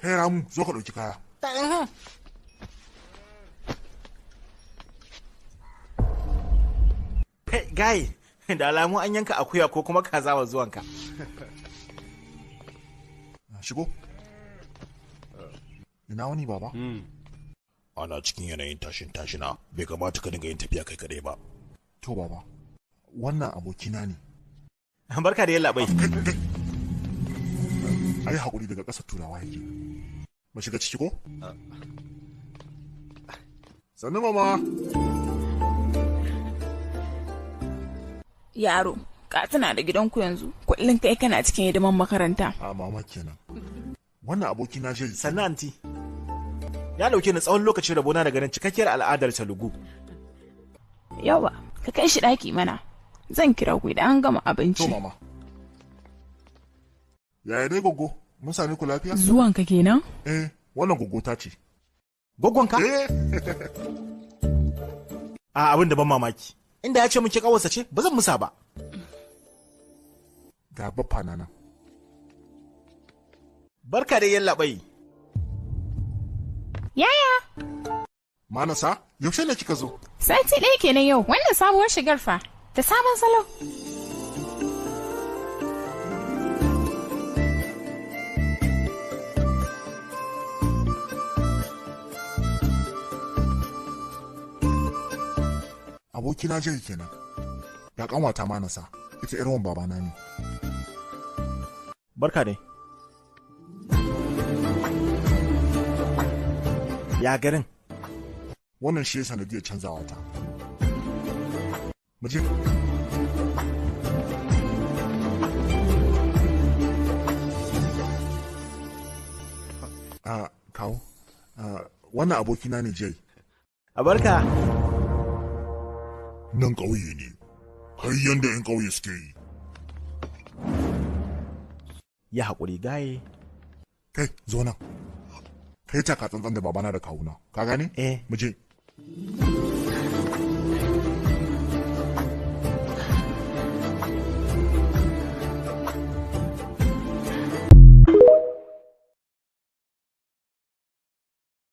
Kai Ramu, zo ka ɗauki kaya. Kai, gaye, da alamu an yanka akuya ko kuma kaza wa zuwanka. Shigo. Ina wani baba? Ana cikin yanayin tashin-tashina, bai kamata ka dinga yin tafiya kai kadai ba. To baba, wannan abokina ne. Barka da yallaɓai. Ai haƙuri daga ƙasar turawa yake. Mu shiga ciki ko? Sannu mama. Yaro, ka tuna da gidanku yanzu, kullum kai kana cikin hidiman makaranta. A mama kenan. Wannan abokina je. Sannu anti. Ya dauke ni tsawon lokacin rabona da ganin cikakkiyar al'adar Telugu. Yawa, ka kai shi ɗaki mana. Zan kira ku idan an gama abinci. To mama. Yaya dai gogo? Mun sami ku lafiya? Zuwanka kenan? Wannan gogo ta ce. Gogonka? A abin da ban mamaki. Inda ya ce muke kawarsa ce, ba zan musa ba. Ga baffa na nan. Barka da yallaɓai. Yaya? Manasa, yaushe ne kika zo? Sati ɗaya kenan yau, wannan sabuwar shigar fa, da sabon salo. Abokina jiri kenan. Ya kanwata Manasa, ita irwan babana ne. Barka dai. Ya garin? Wannan shi ya sanadiyar canzawa ta. Muje. Kawo. Wannan abokina ne Jai. A barka. Nan ƙauye ne, har yanda 'yan ƙauye suke yi. Ya haƙuri gaye. Kai, zo nan. Kai taka tsantsan da babana da kawuna, ka gane? Eh. Muje.